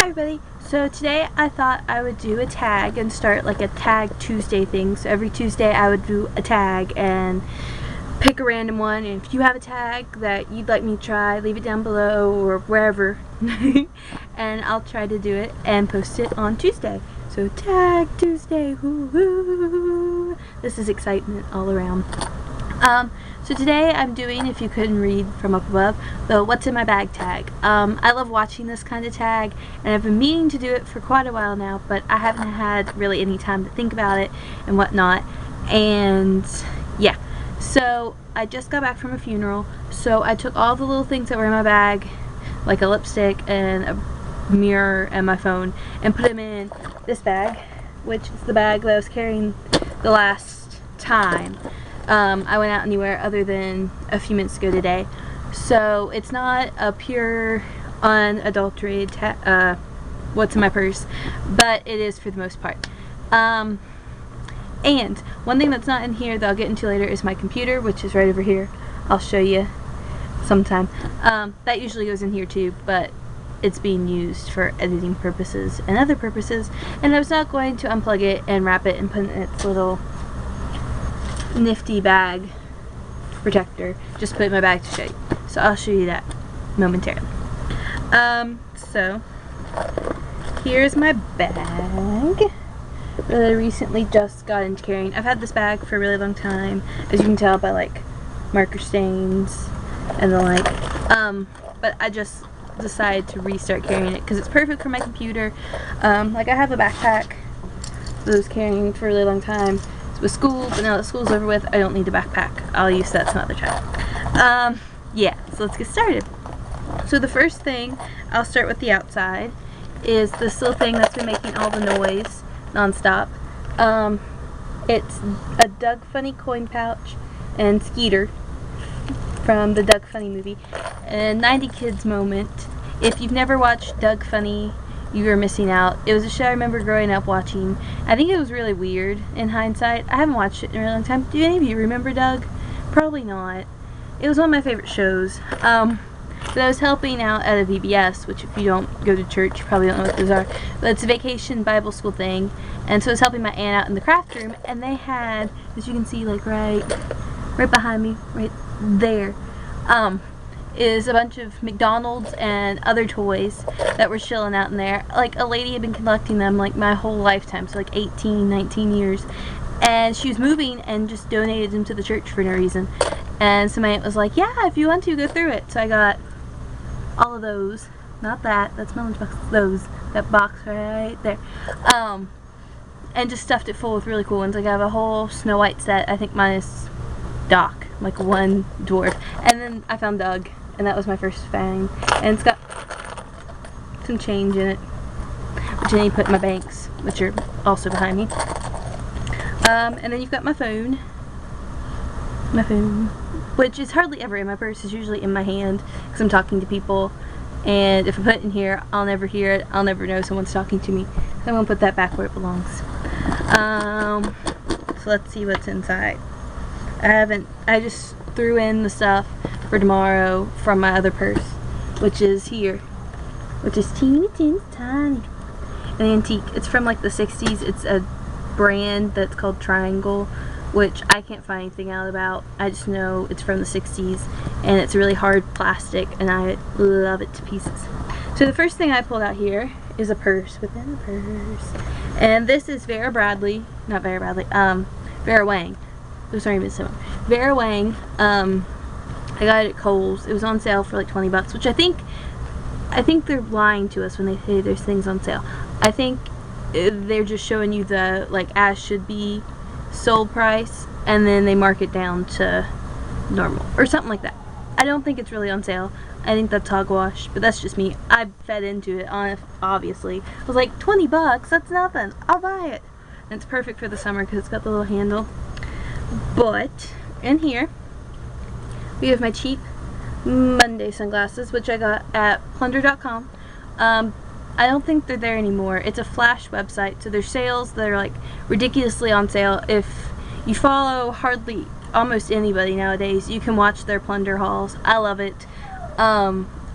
Hi everybody, so today I thought I would do a tag and start like a Tag Tuesday thing. So every Tuesday I would do a tag and pick a random one, and if you have a tag that you'd like me to try, leave it down below or wherever and I'll try to do it and post it on Tuesday. So Tag Tuesday, woo-hoo! This is excitement all around. So today I'm doing, if you couldn't read from up above, the what's in my bag tag. I love watching this kind of tag, and I've been meaning to do it for quite a while now, but I haven't had really any time to think about it and whatnot. And yeah, so I just got back from a funeral, so I took all the little things that were in my bag, like a lipstick and a mirror and my phone, and put them in this bag, which is the bag that I was carrying the last time I went out anywhere other than a few minutes ago today. So it's not a pure, unadulterated what's in my purse, but it is for the most part. And one thing that's not in here that I'll get into later is my computer, which is right over here. I'll show you sometime. That usually goes in here too, but it's being used for editing purposes and other purposes, and I was not going to unplug it and wrap it and put it in its little nifty bag protector. Just put it in my bag to show you. So I'll show you that momentarily. So here's my bag that I recently just got into carrying. I've had this bag for a really long time, as you can tell by like marker stains and the like. But I just decided to restart carrying it because it's perfect for my computer. Like I have a backpack that I was carrying for a really long time with school, but now that school's over with, I don't need a backpack. I'll use that some other time. Yeah, so let's get started. So the first thing, I'll start with the outside, is this little thing that's been making all the noise non-stop. It's a Doug Funny coin pouch and Skeeter from the Doug Funny movie. A 90 Kids moment. If you've never watched Doug Funny, you are missing out. It was a show I remember growing up watching. I think it was really weird in hindsight. I haven't watched it in a really long time. Do any of you remember Doug? Probably not. It was one of my favorite shows. But I was helping out at a VBS, which if you don't go to church, you probably don't know what those are. But it's a vacation Bible school thing. And so I was helping my aunt out in the craft room, and they had, as you can see, like right behind me, right there, is a bunch of McDonald's and other toys that were chilling out in there. Like a lady had been collecting them like my whole lifetime, so like 18, 19 years. And she was moving and just donated them to the church for no reason. And so my aunt was like, yeah, if you want to, go through it. So I got all of those. Not that, that's my lunchbox. Those. That box right there. And just stuffed it full with really cool ones. Like I have a whole Snow White set, I think minus Doc. Like one dwarf. And then I found Doug. And that was my first find. And it's got some change in it, which I need to put in my banks, which are also behind me. And then you've got my phone, which is hardly ever in my purse. It's usually in my hand because I'm talking to people. And if I put it in here, I'll never hear it. I'll never know someone's talking to me. So I'm going to put that back where it belongs. So let's see what's inside. I just threw in the stuff for tomorrow from my other purse, which is here, which is teeny tiny, an antique. It's from like the 60s. It's a brand that's called Triangle, which I can't find anything out about. I just know it's from the 60s, and it's really hard plastic, and I love it to pieces. So the first thing I pulled out here is a purse within a purse, and this is Vera Wang. Those aren't even similar. Vera Wang. I got it at Kohl's. It was on sale for like 20 bucks, which I think they're lying to us when they say there's things on sale. I think they're just showing you the like as should be sold price, and then they mark it down to normal or something like that. I don't think it's really on sale. I think that's hogwash, but that's just me. I fed into it, obviously. I was like, 20 bucks, that's nothing. I'll buy it. And it's perfect for the summer because it's got the little handle. But in here we have my cheap Monday sunglasses, which I got at plunder.com. I don't think they're there anymore. It's a Flash website, so there's sales that are like ridiculously on sale. If you follow almost anybody nowadays, you can watch their plunder hauls. I love it.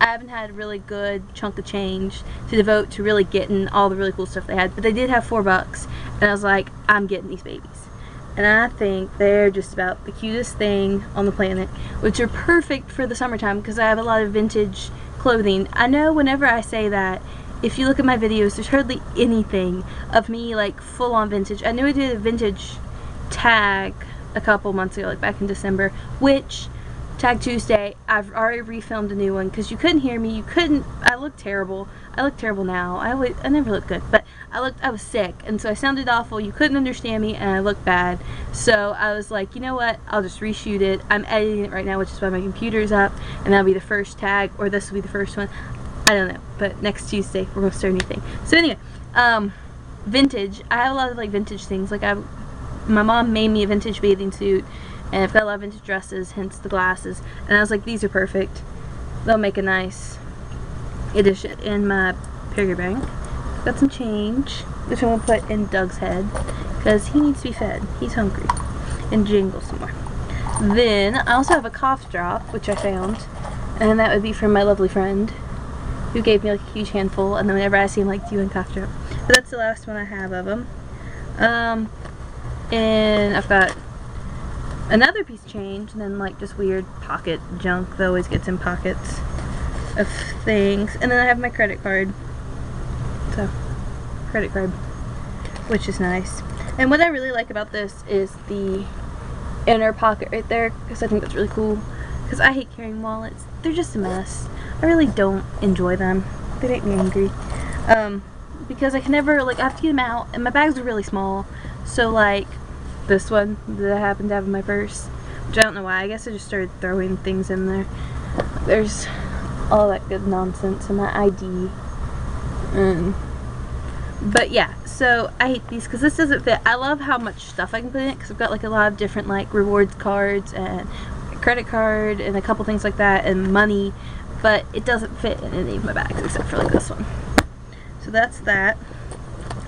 I haven't had a really good chunk of change to devote to really getting all the really cool stuff they had, but they did have $4, and I was like, I'm getting these babies. And I think they're just about the cutest thing on the planet, which are perfect for the summertime because I have a lot of vintage clothing. I know whenever I say that, if you look at my videos, there's hardly anything of me like full on vintage. I knew I did a vintage tag a couple months ago, like back in December, which Tag Tuesday, I've already refilmed a new one because you couldn't hear me. You couldn't. I look terrible. I look terrible now. I never look good, but I was sick, and so I sounded awful. You couldn't understand me, and I looked bad. So I was like, you know what? I'll just reshoot it. I'm editing it right now, which is why my computer's up, and that'll be the first tag, or this will be the first one. I don't know, but next Tuesday we're gonna start a new thing. So anyway, vintage. I have a lot of like vintage things. Like my mom made me a vintage bathing suit, and I've got a lot of vintage dresses, hence the glasses. And I was like, these are perfect. They'll make a nice addition in my piggy bank. Got some change, which I'm gonna put in Doug's head because he needs to be fed. He's hungry. And jingle some more. Then I also have a cough drop, which I found, and that would be from my lovely friend, who gave me like a huge handful, and then whenever I see him, like, doing cough drop. But that's the last one I have of them. And I've got another piece of change, and then like just weird pocket junk that always gets in pockets of things. And then I have my credit card. So, credit card, which is nice. And what I really like about this is the inner pocket right there, because I think that's really cool. Because I hate carrying wallets. They're just a mess. I really don't enjoy them. They make me angry. Because I can never, like, I have to get them out, and my bags are really small. So, like, this one that I happen to have in my purse, which I don't know why. I guess I just started throwing things in there. There's all that good nonsense in my ID. But yeah, so I hate these because this doesn't fit. I love how much stuff I can put in it because I've got like a lot of different like rewards cards and a credit card and a couple things like that and money, but it doesn't fit in any of my bags except for like this one. So that's that.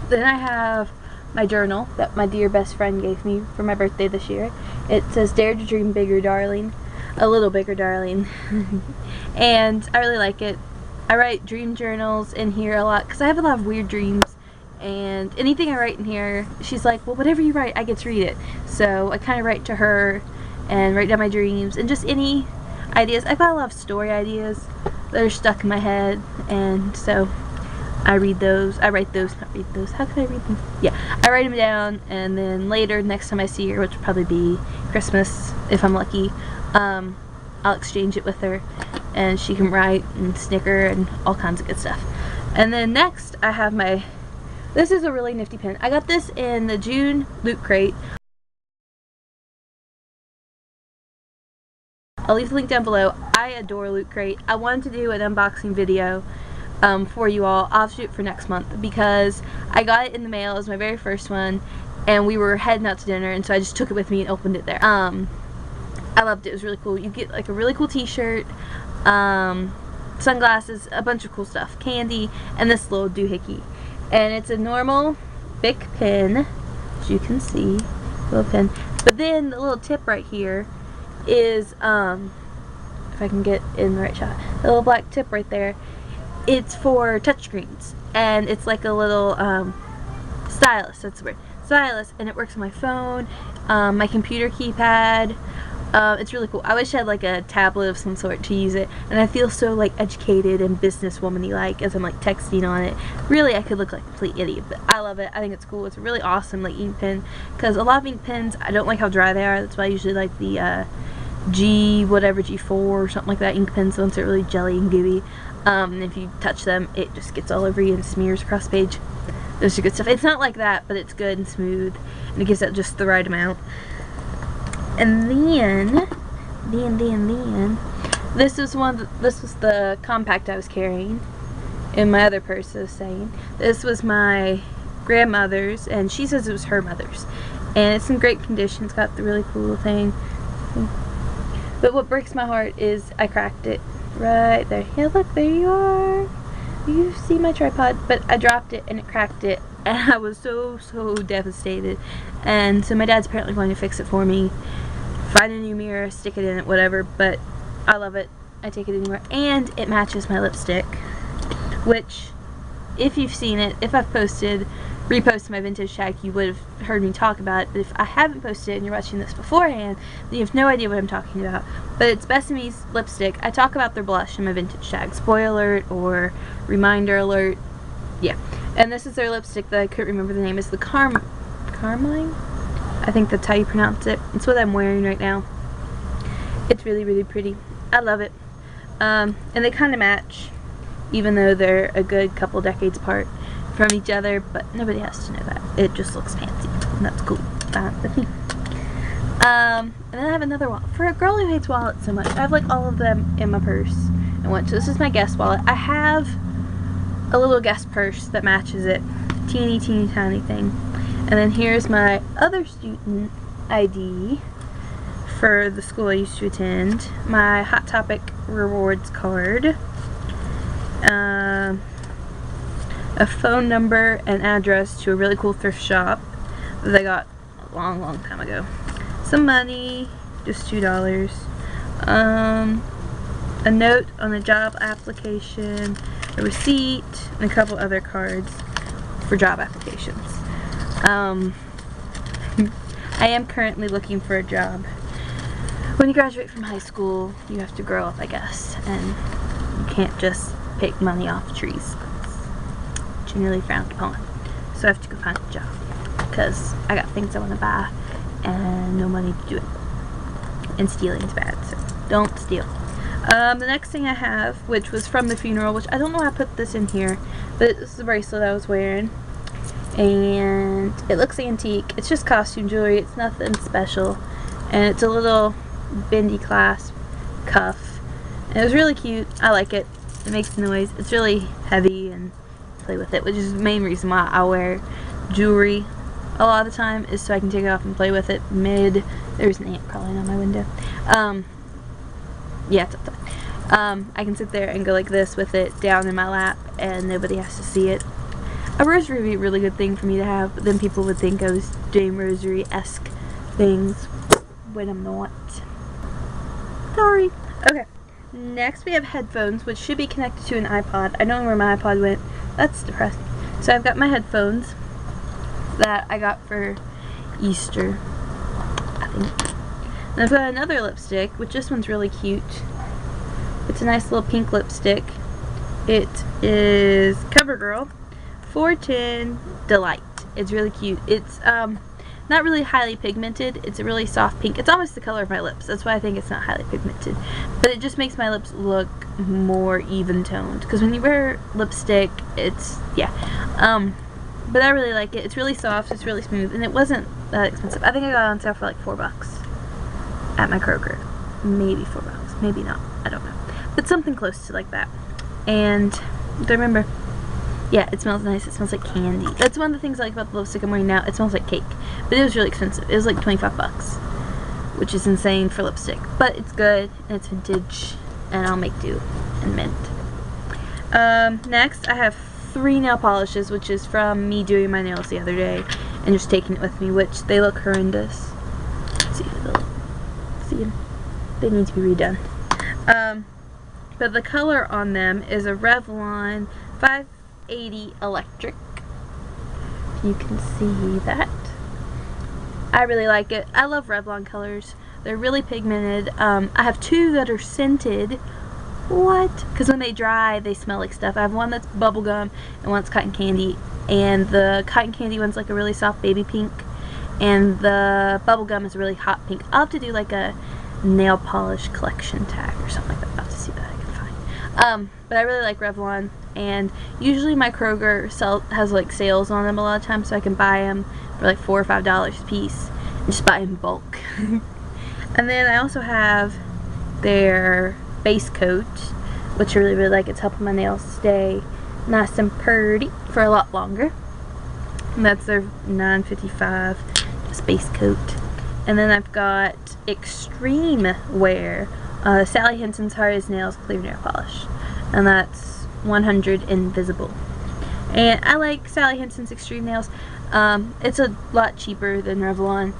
Then I have my journal that my dear best friend gave me for my birthday this year. It says, "Dare to dream bigger, darling." A little bigger, darling. And I really like it. I write dream journals in here a lot because I have a lot of weird dreams, and anything I write in here, she's like, well, whatever you write, I get to read it. So I kind of write to her and write down my dreams and just any ideas. I've got a lot of story ideas that are stuck in my head, and so I read those. I write those, not read those. How can I read them? Yeah, I write them down, and then later, next time I see her, which will probably be Christmas if I'm lucky, I'll exchange it with her, and she can write and snicker and all kinds of good stuff. And then next, I have my, this is a really nifty pen. I got this in the June Loot Crate. I'll leave the link down below. I adore Loot Crate. I wanted to do an unboxing video for you all. I'll shoot it for next month because I got it in the mail. It was my very first one, and we were heading out to dinner, and so I just took it with me and opened it there. I loved it. It was really cool. You get like a really cool t-shirt, sunglasses, a bunch of cool stuff, candy, and this little doohickey. And it's a normal Bic pen, as you can see, little pen. But then the little tip right here is, if I can get in the right shot, the little black tip right there, it's for touchscreens, and it's like a little stylus. That's the word, stylus, and it works on my phone, my computer keypad. It's really cool. I wish I had like a tablet of some sort to use it, and I feel so like educated and businesswoman-y like as I'm like texting on it. Really, I could look like a complete idiot, but I love it. I think it's cool. It's a really awesome like ink pen, because a lot of ink pens, I don't like how dry they are. That's why I usually like the G4 or something like that ink pens, the ones that are really jelly and gooey. And if you touch them, it just gets all over you and smears across the page. Those are good stuff. It's not like that, but it's good and smooth, and it gives that just the right amount. And then this was the compact I was carrying in my other purse. I was saying this was my grandmother's, and she says it was her mother's, and it's in great condition. It's got the really cool thing. But what breaks my heart is I cracked it right there. Yeah, look, there you are. You see my tripod, but I dropped it and it cracked it, and I was so devastated. And so my dad's apparently going to fix it for me, find a new mirror, stick it in it, whatever. But I love it. I take it anywhere, and it matches my lipstick, which, if you've seen it, if I've reposted my vintage tag, you would have heard me talk about it. But if I haven't posted it and you're watching this beforehand, then you have no idea what I'm talking about. But it's Besseme's lipstick. I talk about their blush in my vintage tag. Spoiler alert or reminder alert. Yeah. And this is their lipstick that I couldn't remember the name. It's the Carmine? I think that's how you pronounce it. It's what I'm wearing right now. It's really, really pretty. I love it. And they kind of match, even though they're a good couple decades apart from each other, but nobody has to know that. It just looks fancy, and that's cool. Fine with me. And then I have another wallet. For a girl who hates wallets so much, I have like all of them in my purse. So this is my guest wallet. I have a little guest purse that matches it. Teeny tiny thing. And then here's my other student ID for the school I used to attend. My Hot Topic rewards card. A phone number and address to a really cool thrift shop that I got a long time ago. Some money, just $2. A note on a job application, a receipt, and a couple other cards for job applications. I am currently looking for a job. When you graduate from high school, you have to grow up, I guess, and you can't just pick money off trees. It's generally frowned upon. So I have to go find a job because I got things I want to buy and no money to do it. And stealing is bad, so don't steal. The next thing I have, which was from the funeral, which I don't know how I put this in here, but this is the bracelet I was wearing. And it looks antique. It's just costume jewelry. It's nothing special. And it's a little bendy clasp cuff. And it was really cute. I like it. It makes noise. It's really heavy and play with it, which is the main reason why I wear jewelry a lot of the time, is so I can take it off and play with it there's an ant crawling on my window. Yeah, it's outside. I can sit there and go like this with it down in my lap and nobody has to see it. A rosary would be a really good thing for me to have, but then people would think I was doing rosary-esque things when I'm not. Sorry. Okay. Next we have headphones, which should be connected to an iPod. I don't know where my iPod went. That's depressing. So I've got my headphones that I got for Easter, I think. And I've got another lipstick, which this one's really cute. It's a nice little pink lipstick. It is CoverGirl 410 Delight. It's really cute. It's not really highly pigmented. It's a really soft pink. It's almost the color of my lips. That's why I think it's not highly pigmented. But it just makes my lips look more even toned. Because when you wear lipstick, it's, yeah. But I really like it. It's really soft. It's really smooth. And it wasn't that expensive. I think I got it on sale for like $4 at my Kroger. Maybe $4. Maybe not. I don't know. But something close to like that. And I remember, yeah, it smells nice. It smells like candy. That's one of the things I like about the lipstick I'm wearing now. It smells like cake. But it was really expensive. It was like $25, which is insane for lipstick. But it's good, and it's vintage, and I'll make do and mint. Next, I have 3 nail polishes, which is from me doing my nails the other day and just taking it with me, which they look horrendous. Let's see if they'll see them. They need to be redone. But the color on them is a Revlon 580 Electric. You can see that. I really like it. I love Revlon colors. They're really pigmented. I have 2 that are scented. What? Because when they dry, they smell like stuff. I have one that's bubblegum and one that's cotton candy. And the cotton candy one's like a really soft baby pink. And the bubblegum is a really hot pink. I'll have to do like a nail polish collection tag or something like that. I'll have to see what I can find. But I really like Revlon. And usually my Kroger has like sales on them a lot of times, so I can buy them for like $4 or $5 a piece and just buy in bulk. And then I also have their base coat, which I really like. It's helping my nails stay nice and pretty for a lot longer. And that's their $9.55 just base coat. And then I've got Extreme Wear Sally Hansen's Hard as Nails Clear Nail Polish, and that's 100 Invisible. And I like Sally Hansen's Extreme Nails. It's a lot cheaper than Revlon.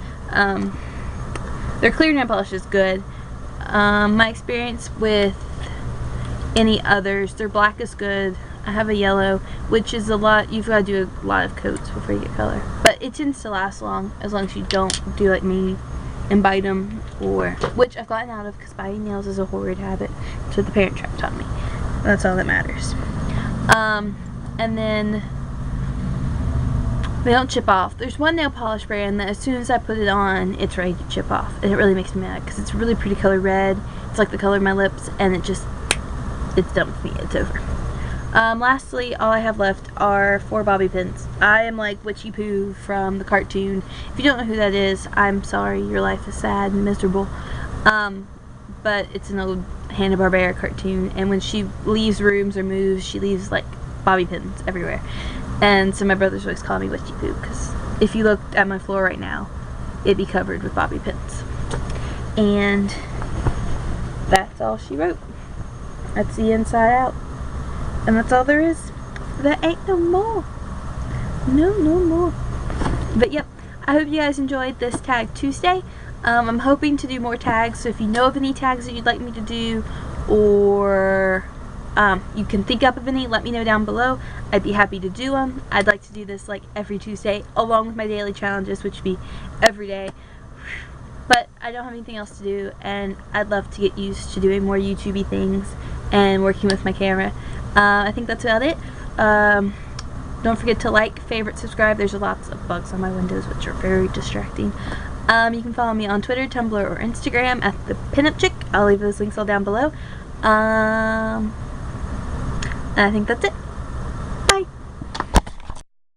Their clear nail polish is good. My experience with any others. Their black is good. I have a yellow, which is a lot. You've got to do a lot of coats before you get color, but it tends to last long as long as you don't do like me and bite them, or which I've gotten out of because biting nails is a horrid habit. So the Parent Trap taught me. That's all that matters. And then they don't chip off. There's one nail polish brand that as soon as I put it on, it's ready to chip off, and it really makes me mad because it's a really pretty color red. It's like the color of my lips, and it's done with me. It's over. Lastly, all I have left are 4 bobby pins. I am like Witchy Pooh from the cartoon. If you don't know who that is, I'm sorry. Your life is sad and miserable. But it's an old Hanna-Barbera cartoon, and when she leaves rooms or moves, she leaves like bobby pins everywhere. And so my brothers always call me Witchy Pooh because if you looked at my floor right now, it'd be covered with bobby pins. And that's all she wrote. That's the inside out. And that's all there is. There ain't no more. No more. But yep, I hope you guys enjoyed this Tag Tuesday. I'm hoping to do more tags, so if you know of any tags that you'd like me to do, or you can think up of any, let me know down below. I'd be happy to do them. I'd like to do this like every Tuesday, along with my daily challenges, which would be every day. But I don't have anything else to do, and I'd love to get used to doing more YouTube-y things and working with my camera. I think that's about it. Don't forget to like, favorite, subscribe. There's lots of bugs on my windows which are very distracting. You can follow me on Twitter, Tumblr, or Instagram at the Pinup Chick. I'll leave those links all down below. And I think that's it.